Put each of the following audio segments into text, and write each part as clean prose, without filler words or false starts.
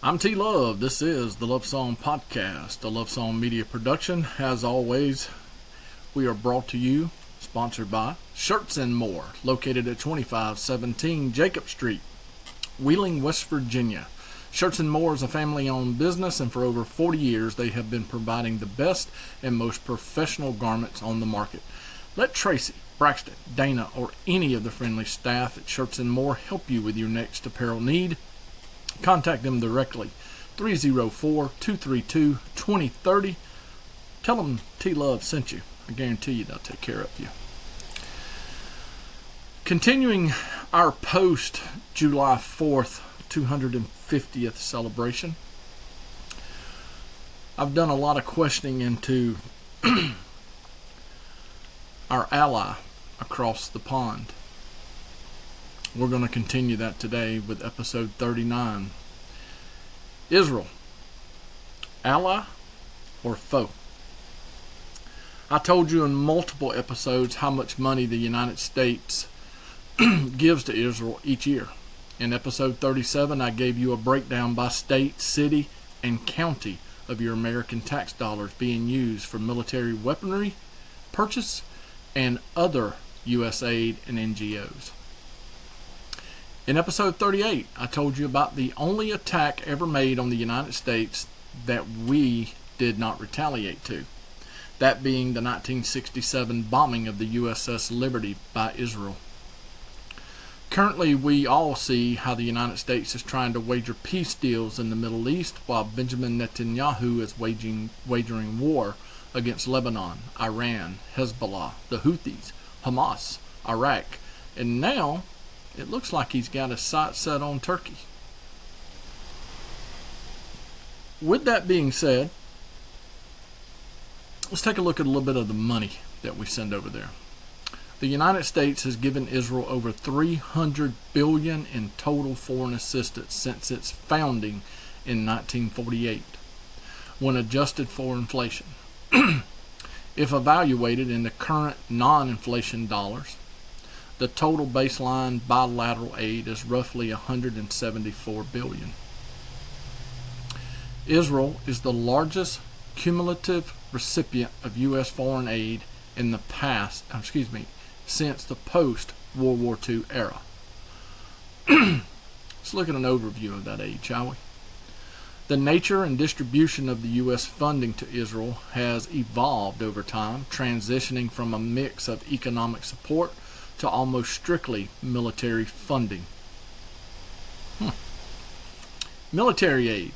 I'm T Love. This is the Love Song Podcast, a Love Song media production. As always, we are brought to you, sponsored by Shirts and More, located at 2517 Jacob Street, Wheeling, West Virginia. Shirts and More is a family-owned business, and for over 40 years they have been providing the best and most professional garments on the market. Let Tracy, Braxton, Dana, or any of the friendly staff at Shirts and More help you with your next apparel need. Contact them directly, 304-232-2030. Tell them T-Love sent you. I guarantee you they'll take care of you. Continuing our post-July 4th 250th celebration, I've done a lot of questioning into our ally across the pond. We're going to continue that today with episode 39. Israel, ally or foe? I told you in multiple episodes how much money the United States gives to Israel each year. In episode 37, I gave you a breakdown by state, city, and county of your American tax dollars being used for military weaponry purchase and other U.S. aid and NGOs. In episode 38, I told you about the only attack ever made on the United States that we did not retaliate to, that being the 1967 bombing of the USS Liberty by Israel. Currently, we all see how the United States is trying to wager peace deals in the Middle East, while Benjamin Netanyahu is wagering war against Lebanon, Iran, Hezbollah, the Houthis, Hamas, Iraq, and now it looks like he's got his sights set on Turkey. With that being said, let's take a look at a little bit of the money that we send over there. The United States has given Israel over $300 billion in total foreign assistance since its founding in 1948, when adjusted for inflation. If evaluated in the current non-inflation dollars, the total baseline bilateral aid is roughly $174 billion. Israel is the largest cumulative recipient of U.S. foreign aid in the since the post-World War II era. Let's look at an overview of that aid, shall we? The nature and distribution of the U.S. funding to Israel has evolved over time, transitioning from a mix of economic support to almost strictly military funding. Military aid,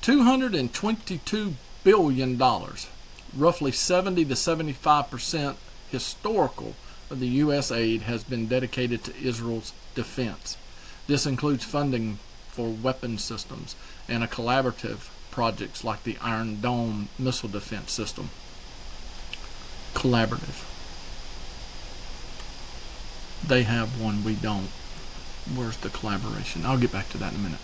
$222 billion, roughly 70 to 75% historical of the U.S. aid has been dedicated to Israel's defense. This includes funding for weapon systems and a collaborative projects like the Iron Dome missile defense system. Collaborative. They have one, we don't. Where's the collaboration? I'll get back to that in a minute.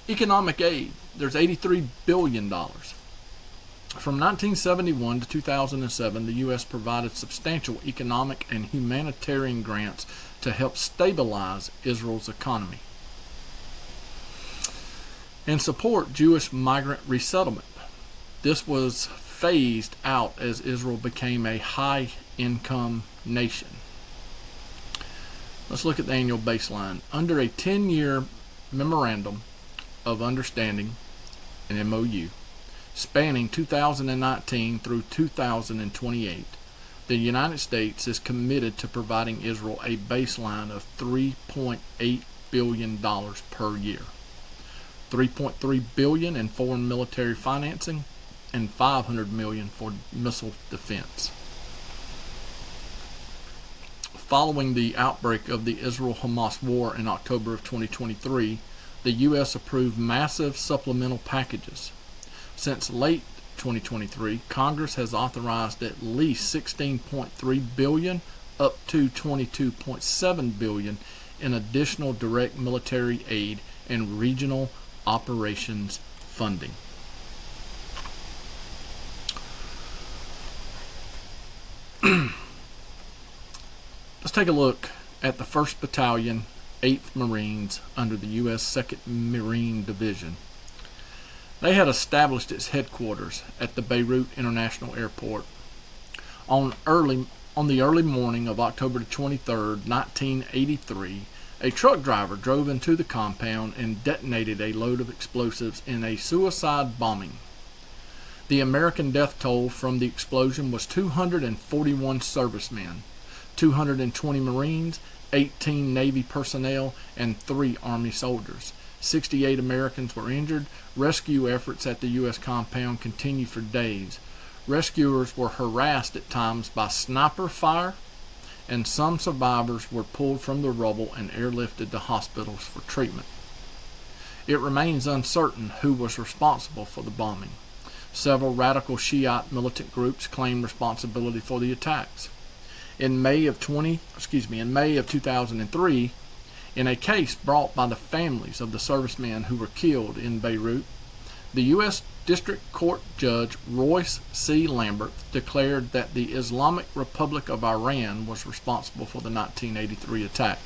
Economic aid, there's $83 billion. From 1971 to 2007, the U.S. provided substantial economic and humanitarian grants to help stabilize Israel's economy and support Jewish migrant resettlement. This was phased out as Israel became a high-income nation. Let's look at the annual baseline. Under a 10-year Memorandum of Understanding, an MOU, spanning 2019 through 2028, the United States is committed to providing Israel a baseline of $3.8 billion per year, $3.3 billion in foreign military financing, and $500 million for missile defense. Following the outbreak of the Israel-Hamas war in October of 2023, the U.S. approved massive supplemental packages. Since late 2023, Congress has authorized at least $16.3 billion up to $22.7 billion in additional direct military aid and regional operations funding. Let's take a look at the 1st Battalion, 8th Marines under the U.S. 2nd Marine Division, They had established its headquarters at the Beirut International Airport. On the early morning of October 23, 1983, a truck driver drove into the compound and detonated a load of explosives in a suicide bombing. The American death toll from the explosion was 241 servicemen, 220 Marines, 18 Navy personnel, and 3 Army soldiers. 68 Americans were injured. Rescue efforts at the U.S. compound continued for days. Rescuers were harassed at times by sniper fire, and some survivors were pulled from the rubble and airlifted to hospitals for treatment. It remains uncertain who was responsible for the bombing. Several radical Shiite militant groups claim responsibility for the attacks. In May of 2003, in a case brought by the families of the servicemen who were killed in Beirut, the U.S. District Court Judge Royce C. Lambert declared that the Islamic Republic of Iran was responsible for the 1983 attack.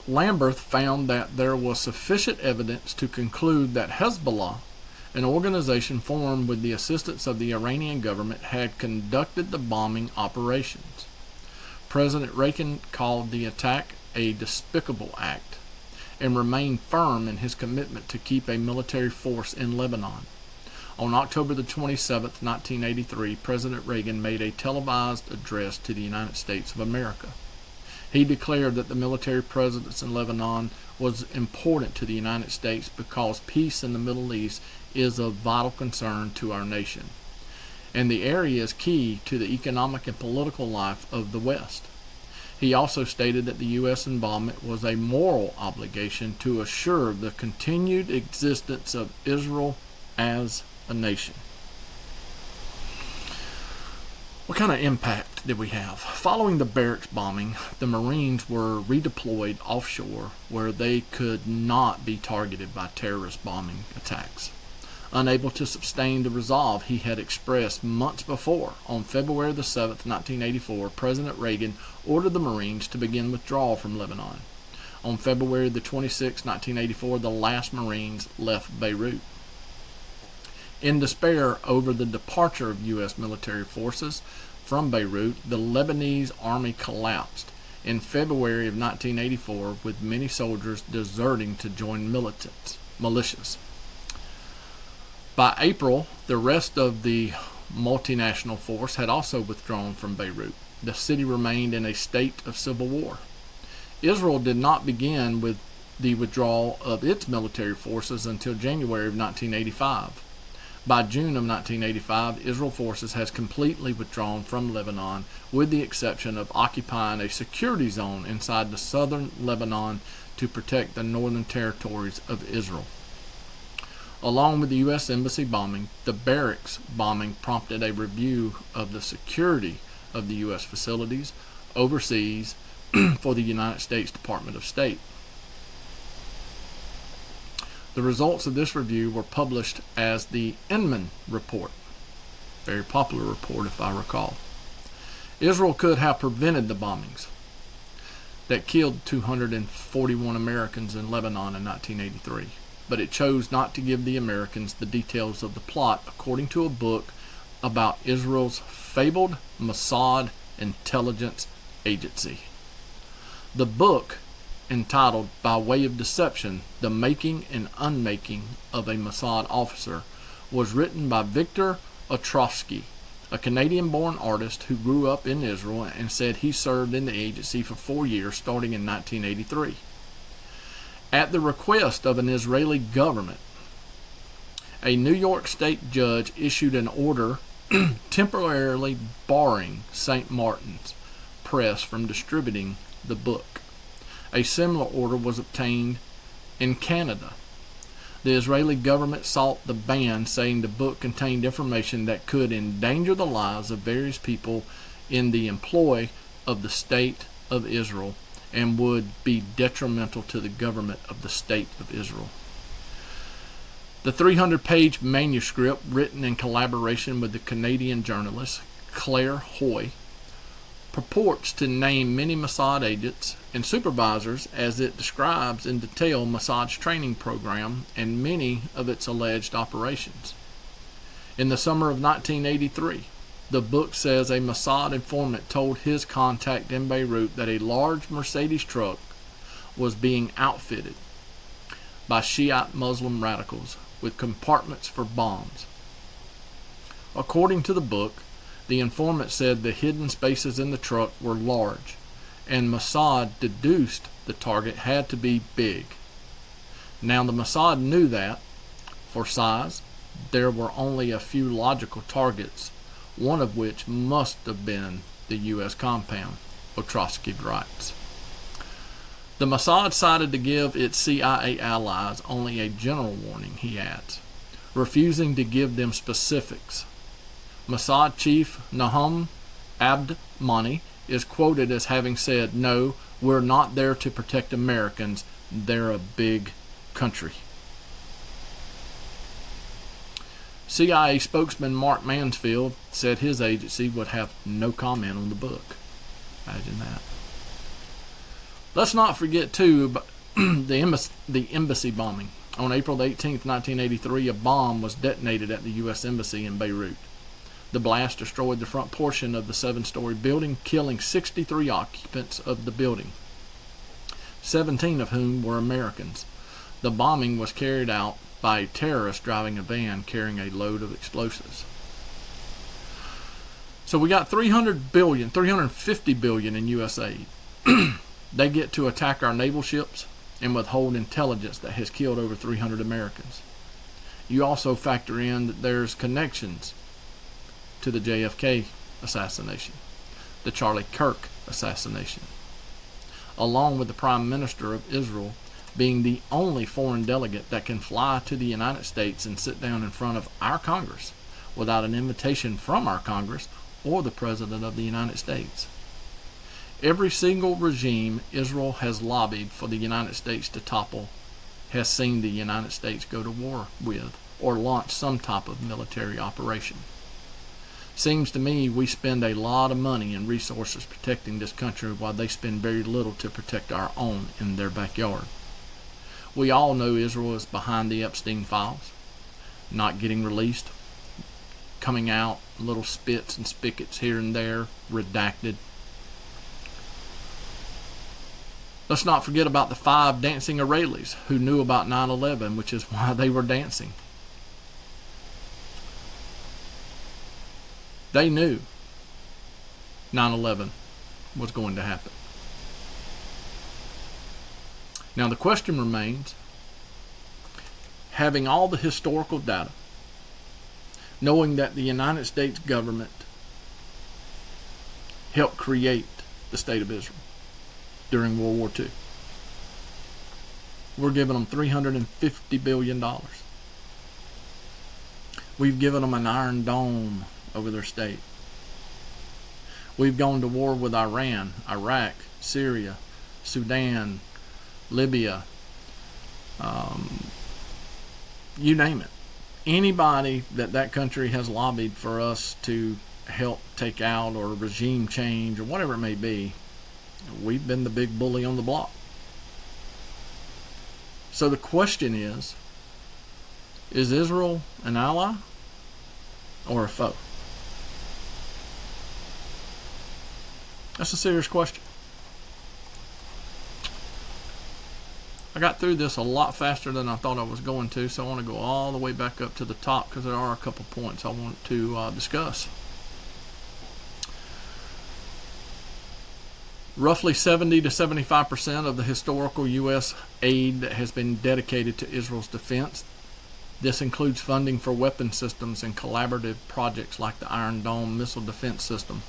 Lambert found that there was sufficient evidence to conclude that Hezbollah, an organization formed with the assistance of the Iranian government, had conducted the bombing operations. President Reagan called the attack a despicable act and remained firm in his commitment to keep a military force in Lebanon. On October 27, 1983, President Reagan made a televised address to the United States of America. He declared that the military presence in Lebanon was important to the United States because peace in the Middle East is of vital concern to our nation, and the area is key to the economic and political life of the West. He also stated that the U.S. involvement was a moral obligation to assure the continued existence of Israel as a nation. What kind of impact did we have? Following the barracks bombing, the Marines were redeployed offshore where they could not be targeted by terrorist bombing attacks. Unable to sustain the resolve he had expressed months before, on February 7, 1984, President Reagan ordered the Marines to begin withdrawal from Lebanon. On February 26, 1984, the last Marines left Beirut. In despair over the departure of U.S. military forces from Beirut, the Lebanese army collapsed in February of 1984, with many soldiers deserting to join militias. By April, the rest of the multinational force had also withdrawn from Beirut. The city remained in a state of civil war. Israel did not begin with the withdrawal of its military forces until January of 1985. By June of 1985, Israel forces has completely withdrawn from Lebanon, with the exception of occupying a security zone inside the southern Lebanon to protect the northern territories of Israel. Along with the U.S. Embassy bombing, the barracks bombing prompted a review of the security of the U.S. facilities overseas for the United States Department of State. The results of this review were published as the Inman Report. Very popular report, if I recall. Israel could have prevented the bombings that killed 241 Americans in Lebanon in 1983, but it chose not to give the Americans the details of the plot, according to a book about Israel's fabled Mossad intelligence agency. The book, entitled By Way of Deception, The Making and Unmaking of a Mossad Officer, was written by Victor Ostrovsky, a Canadian-born artist who grew up in Israel and said he served in the agency for 4 years starting in 1983. At the request of an Israeli government, a New York State judge issued an order temporarily barring St. Martin's Press from distributing the book. A similar order was obtained in Canada. The Israeli government sought the ban, saying the book contained information that could endanger the lives of various people in the employ of the State of Israel and would be detrimental to the government of the State of Israel. The 300-page manuscript, written in collaboration with the Canadian journalist Claire Hoy, purports to name many Mossad agents and supervisors as it describes in detail Mossad's training program and many of its alleged operations. In the summer of 1983, the book says a Mossad informant told his contact in Beirut that a large Mercedes truck was being outfitted by Shiite Muslim radicals with compartments for bombs. According to the book, the informant said the hidden spaces in the truck were large, and Mossad deduced the target had to be big. Now the Mossad knew that, for size, there were only a few logical targets, one of which must have been the U.S. compound, Otrotsky writes. The Mossad decided to give its CIA allies only a general warning, he adds, refusing to give them specifics. Mossad chief Nahum Abd-Mani is quoted as having said, "No, we're not there to protect Americans. They're a big country." CIA spokesman Mark Mansfield said his agency would have no comment on the book. Imagine that. Let's not forget, too, the embassy bombing. On April 18, 1983, a bomb was detonated at the U.S. Embassy in Beirut. The blast destroyed the front portion of the 7-story building, killing 63 occupants of the building, 17 of whom were Americans. The bombing was carried out by a terrorist driving a van carrying a load of explosives. So we got $350 billion in U.S. aid. They get to attack our naval ships and withhold intelligence that has killed over 300 Americans. You also factor in that there's connections to the JFK assassination, the Charlie Kirk assassination, along with the Prime Minister of Israel being the only foreign delegate that can fly to the United States and sit down in front of our Congress without an invitation from our Congress or the President of the United States. Every single regime Israel has lobbied for the United States to topple has seen the United States go to war with or launch some type of military operation. Seems to me we spend a lot of money and resources protecting this country while they spend very little to protect our own in their backyard. We all know Israel is behind the Epstein files, not getting released, coming out little spits and spigots here and there, redacted. Let's not forget about the 5 dancing Israelis who knew about 9/11, which is why they were dancing. They knew 9/11 was going to happen. Now the question remains, having all the historical data, knowing that the United States government helped create the State of Israel during World War II. We're giving them $350 billion. We've given them an iron dome over their state. We've gone to war with Iran, Iraq, Syria, Sudan, Libya, you name it. Anybody that country has lobbied for us to help take out or regime change or whatever it may be, we've been the big bully on the block. So the question is Israel an ally or a foe? That's a serious question. I got through this a lot faster than I thought I was going to, so I want to go all the way back up to the top because there are a couple points I want to discuss. Roughly 70 to 75% of the historical U.S. aid that has been dedicated to Israel's defense. This includes funding for weapon systems and collaborative projects like the Iron Dome missile defense system.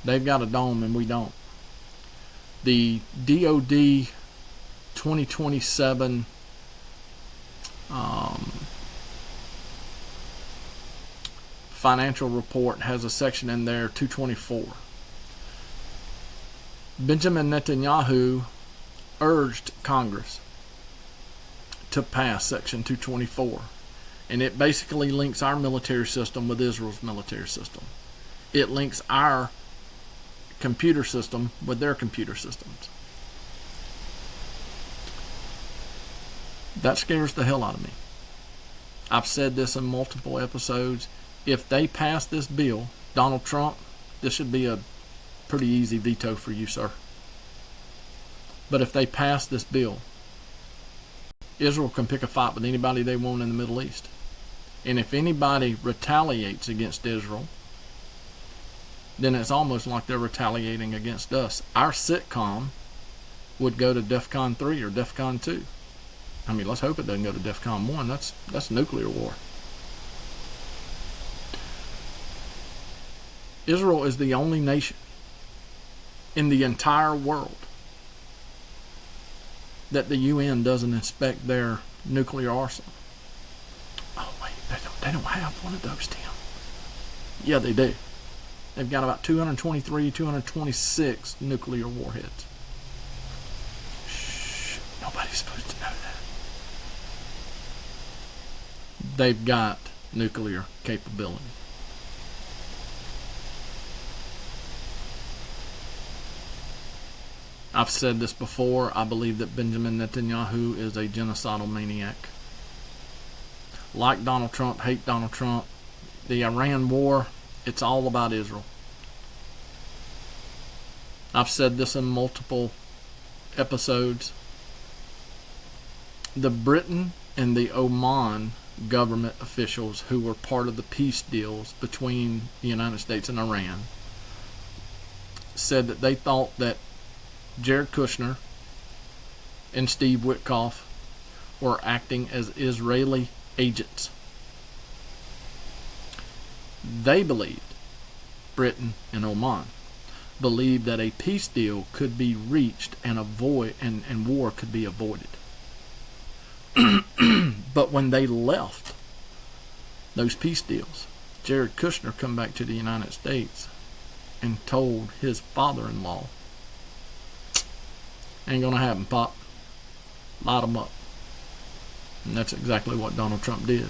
They've got a dome and we don't. The DoD 2027 financial report has a section in there, 224. Benjamin Netanyahu urged Congress to pass Section 224, and it basically links our military system with Israel's military system. It links our computer system with their computer systems. That scares the hell out of me. I've said this in multiple episodes. If they pass this bill, Donald Trump, this should be a pretty easy veto for you, sir. But if they pass this bill, Israel can pick a fight with anybody they want in the Middle East. And if anybody retaliates against Israel, then it's almost like they're retaliating against us. Our sitcom would go to DEFCON 3 or DEFCON 2. I mean, let's hope it doesn't go to DEFCON 1. That's nuclear war. Israel is the only nation in the entire world that the UN doesn't inspect their nuclear arsenal. Oh, wait, they don't have one of those, Tim. Yeah, they do. They've got about 223, 226 nuclear warheads. Shh, nobody's supposed to know that. They've got nuclear capability. I've said this before. I believe that Benjamin Netanyahu is a genocidal maniac. Like Donald Trump, hate Donald Trump. The Iran war, it's all about Israel. I've said this in multiple episodes. The Britain and the Oman government officials who were part of the peace deals between the United States and Iran said that they thought that Jared Kushner and Steve Witkoff were acting as Israeli agents. They believed, Britain and Oman, believed that a peace deal could be reached and war could be avoided. But when they left those peace deals, Jared Kushner come back to the United States and told his father-in-law, ain't gonna happen, Pop. Light them up. And that's exactly what Donald Trump did.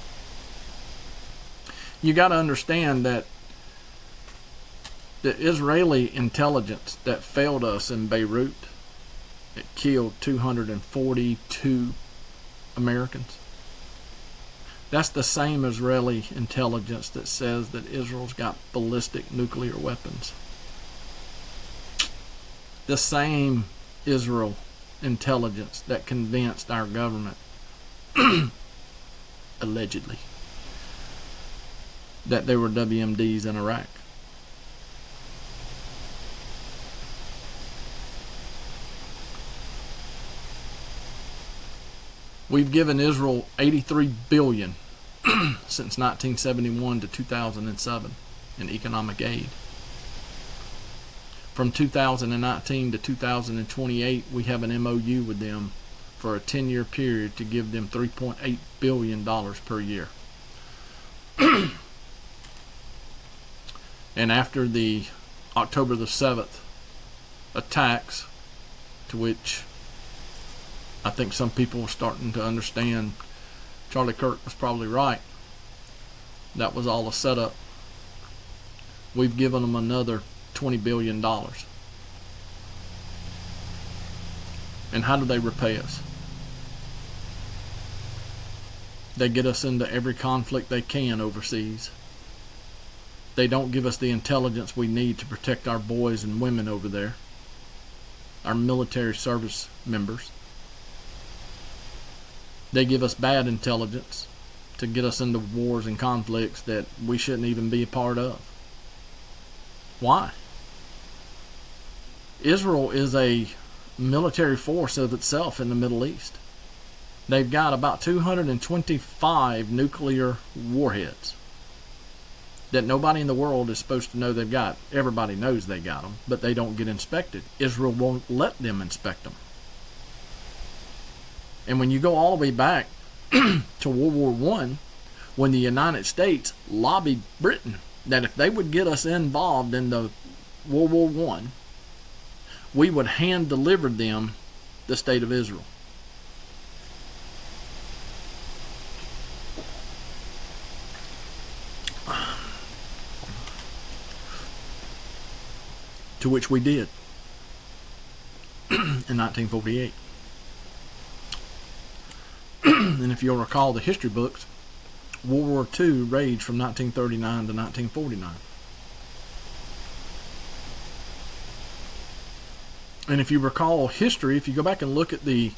You got to understand that the Israeli intelligence that failed us in Beirut, it killed 242 Americans. That's the same Israeli intelligence that says that Israel's got ballistic nuclear weapons. The same Israel intelligence that convinced our government, allegedly, that there were WMDs in Iraq. We've given Israel $83 billion since 1971 to 2007 in economic aid. From 2019 to 2028, we have an MOU with them for a 10-year period to give them $3.8 billion per year. And after the October the 7th attacks, to which I think some people were starting to understand Charlie Kirk was probably right, that was all a setup. We've given them another $20 billion. And how do they repay us? They get us into every conflict they can overseas. They don't give us the intelligence we need to protect our boys and women over there, our military service members. They give us bad intelligence to get us into wars and conflicts that we shouldn't even be a part of. Why? Israel is a military force of itself in the Middle East. They've got about 225 nuclear warheads that nobody in the world is supposed to know they've got. Everybody knows they got them, but they don't get inspected. Israel won't let them inspect them. And when you go all the way back to World War I, when the United States lobbied Britain that if they would get us involved in the World War I, we would hand deliver them the state of Israel. to which we did in 1948. And if you'll recall the history books, World War II raged from 1939 to 1949. And if you recall history, if you go back and look at the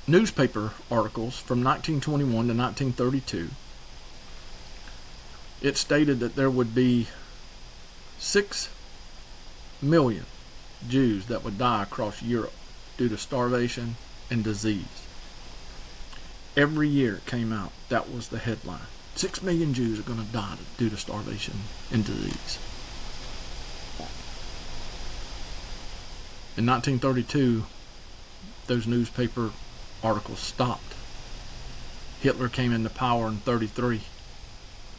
newspaper articles from 1921 to 1932, it stated that there would be 6 million Jews that would die across Europe due to starvation and disease. Every year it came out, that was the headline. 6 million Jews are going to die due to starvation and disease. In 1932, those newspaper articles stopped. Hitler came into power in 1933.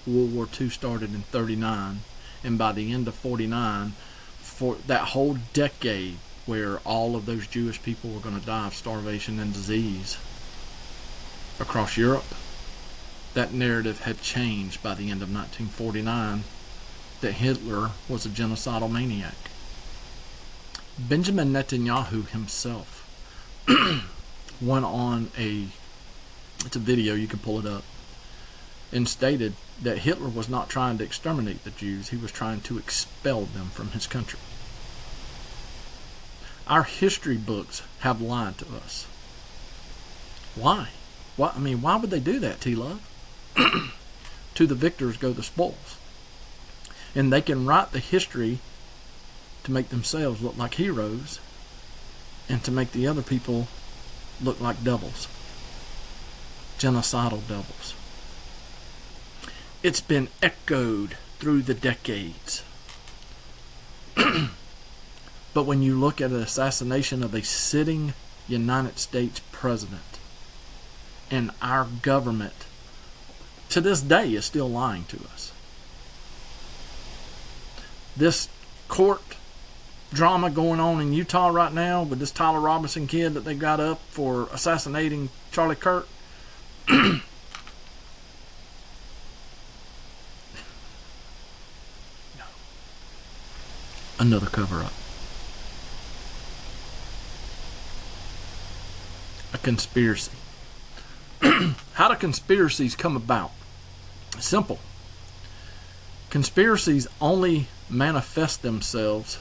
World War II started in 1939. And by the end of 1949, for that whole decade where all of those Jewish people were going to die of starvation and disease across Europe, that narrative had changed by the end of 1949, that Hitler was a genocidal maniac. Benjamin Netanyahu himself went on it's a video, you can pull it up, and stated that Hitler was not trying to exterminate the Jews, he was trying to expel them from his country. Our history books have lied to us. Why? Why would they do that, T-Love? To the victors go the spoils. And they can write the history to make themselves look like heroes and to make the other people look like devils. Genocidal devils. It's been echoed through the decades. But when you look at an assassination of a sitting United States president, and our government to this day is still lying to us. This court drama going on in Utah right now with this Tyler Robinson kid that they got up for assassinating Charlie Kirk. No. Another cover-up. A conspiracy. How do conspiracies come about? Simple. Conspiracies only manifest themselves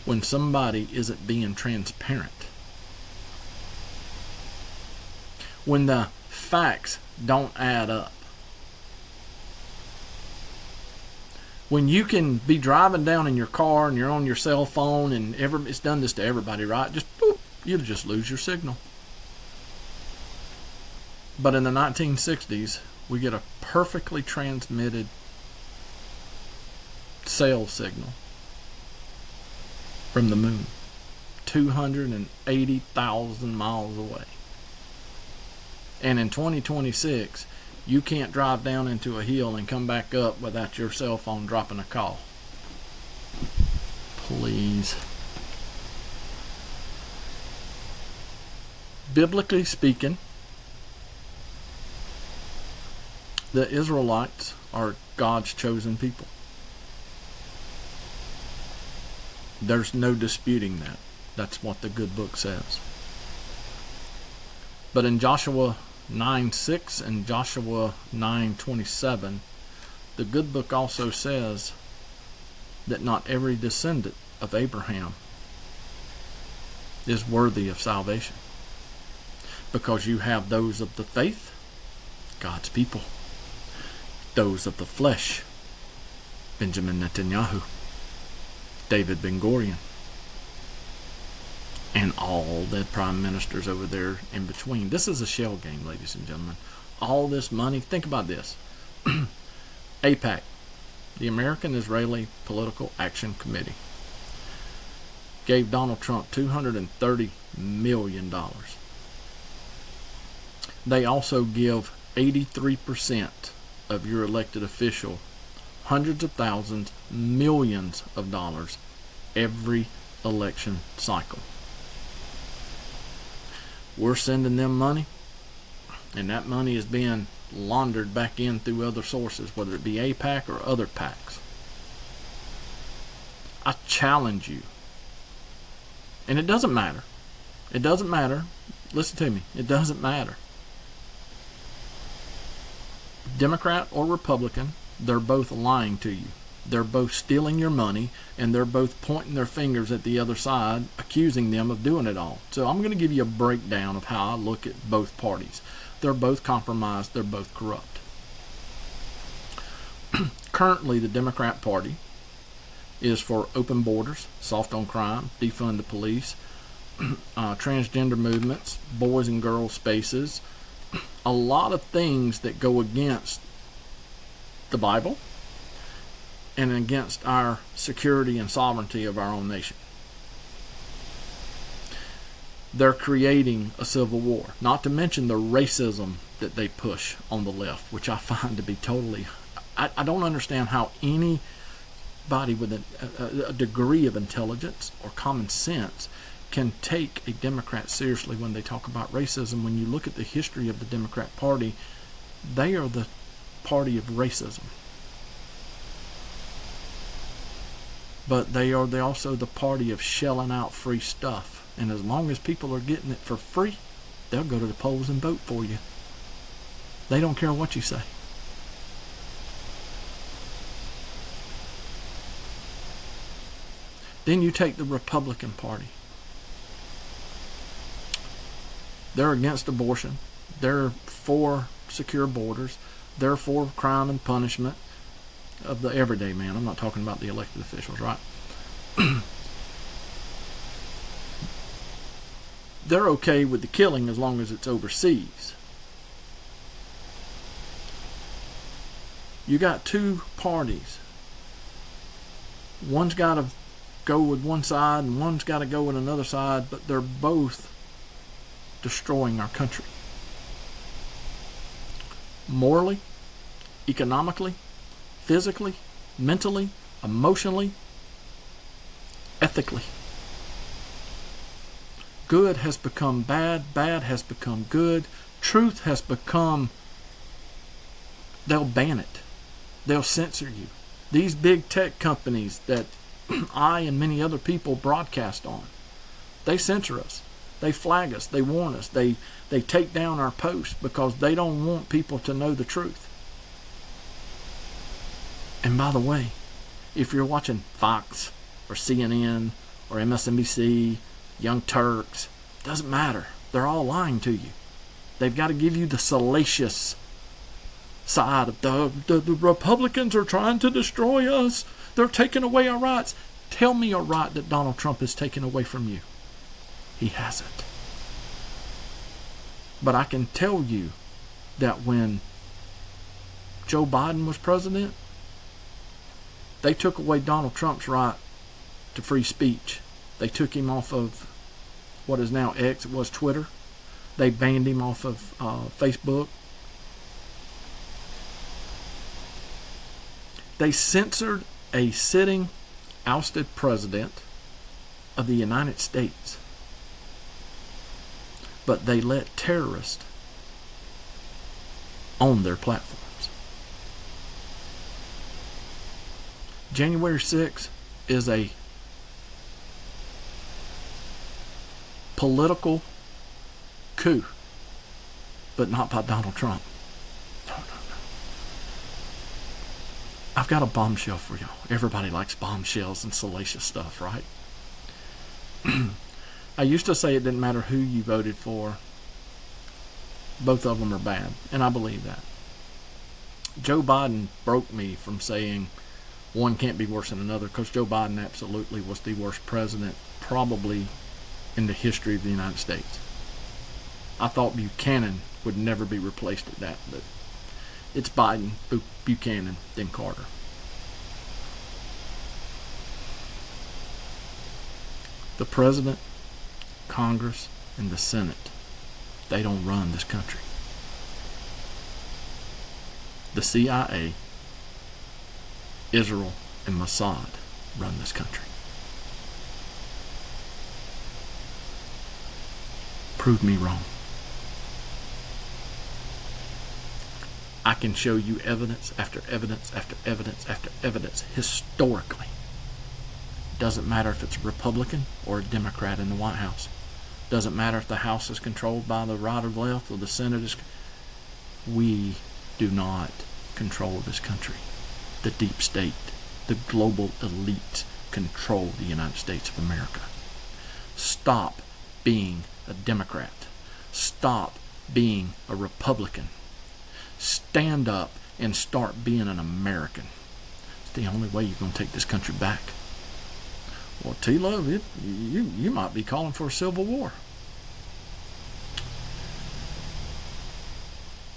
when somebody isn't being transparent. When the facts don't add up. When you can be driving down in your car and you're on your cell phone and it's done this to everybody, right? Just boop, you'll just lose your signal. But in the 1960s, we get a perfectly transmitted cell signal from the moon, 280,000 miles away. And in 2026, you can't drive down into a hill and come back up without your cell phone dropping a call. Please. Biblically speaking, the Israelites are God's chosen people. There's no disputing that. That's what the good book says. But in Joshua 9:6 and Joshua 9:27, the good book also says that not every descendant of Abraham is worthy of salvation. Because you have those of the faith, God's people. Those of the flesh, Benjamin Netanyahu, David Ben-Gurion, and all the prime ministers over there in between. This is a shell game, ladies and gentlemen. All this money, think about this. AIPAC, the American Israeli Political Action Committee, gave Donald Trump $230 million. They also give 83% of your elected official hundreds of thousands, millions of dollars every election cycle. We're sending them money, and that money is being laundered back in through other sources, whether it be AIPAC or other PACs. I challenge you. And it doesn't matter. It doesn't matter. Listen to me. It doesn't matter. Democrat or Republican, they're both lying to you. They're both stealing your money, and they're both pointing their fingers at the other side, accusing them of doing it all. So I'm going to give you a breakdown of how I look at both parties. They're both compromised. They're both corrupt. Currently, the Democrat Party is for open borders, soft on crime, defund the police, transgender movements, boys and girls spaces, a lot of things that go against the Bible and against our security and sovereignty of our own nation. They're creating a civil war, not to mention the racism that they push on the left, which I find to be totally... I don't understand how anybody with a degree of intelligence or common sense can take a Democrat seriously when they talk about racism. When you look at the history of the Democrat Party, they are the party of racism. But they're also the party of shelling out free stuff. And as long as people are getting it for free, they'll go to the polls and vote for you. They don't care what you say. Then you take the Republican Party. They're against abortion. They're for secure borders. They're for crime and punishment of the everyday man. I'm not talking about the elected officials, right? They're okay with the killing as long as it's overseas. You got two parties. One's got to go with one side and one's got to go with another side, but they're both destroying our country. Morally, economically, physically, mentally, emotionally, ethically. Good has become bad, bad has become good, truth has become... They'll ban it. They'll censor you. These big tech companies that I and many other people broadcast on, they censor us. They flag us. They warn us. They take down our posts because they don't want people to know the truth. And by the way, if you're watching Fox or CNN or MSNBC, Young Turks, doesn't matter. They're all lying to you. They've got to give you the salacious side of the Republicans are trying to destroy us. They're taking away our rights. Tell me a right that Donald Trump has taken away from you. He hasn't. But I can tell you that when Joe Biden was president, they took away Donald Trump's right to free speech. They took him off of what is now X, it was Twitter. They banned him off of Facebook. They censored a sitting, ousted president of the United States. But they let terrorists own their platforms. January 6th is a political coup, but not by Donald Trump. No. I've got a bombshell for y'all. Everybody likes bombshells and salacious stuff, right? I used to say it didn't matter who you voted for. Both of them are bad, and I believe that. Joe Biden broke me from saying one can't be worse than another, because Joe Biden absolutely was the worst president probably in the history of the United States. I thought Buchanan would never be replaced at that, but it's Biden, Buchanan, then Carter. The president, Congress, and the Senate, they don't run this country. The CIA, Israel, and Mossad run this country. Prove me wrong. I can show you evidence after evidence after evidence after evidence historically. Doesn't matter if it's a Republican or a Democrat in the White House. Doesn't matter if the House is controlled by the right or left or the Senate is. We do not control this country. The deep state, the global elite control the United States of America. Stop being a Democrat. Stop being a Republican. Stand up and start being an American. It's the only way you're going to take this country back. Well, T-Love, you might be calling for a civil war.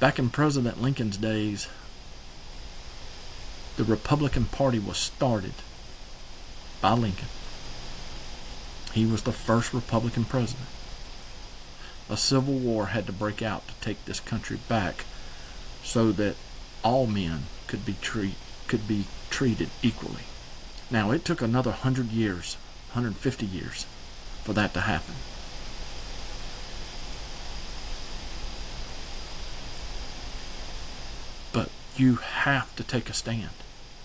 Back in President Lincoln's days, the Republican Party was started by Lincoln. He was the first Republican president. A civil war had to break out to take this country back so that all men could be treated equally. Now, it took another 100 years, 150 years for that to happen. But you have to take a stand.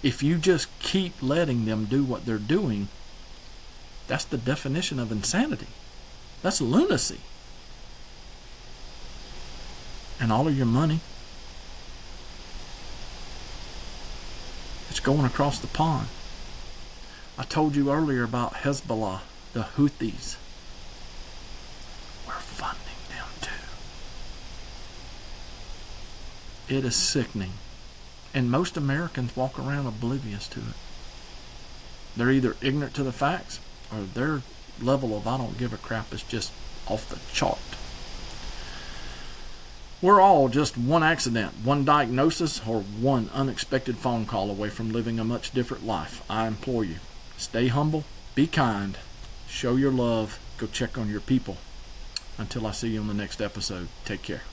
If you just keep letting them do what they're doing, that's the definition of insanity. That's lunacy. And all of your money, it's going across the pond. I told you earlier about Hezbollah, the Houthis. We're funding them too. It is sickening. And most Americans walk around oblivious to it. They're either ignorant to the facts or their level of I don't give a crap is just off the chart. We're all just one accident, one diagnosis, or one unexpected phone call away from living a much different life. I implore you, stay humble, be kind, show your love, go check on your people. Until I see you on the next episode, take care.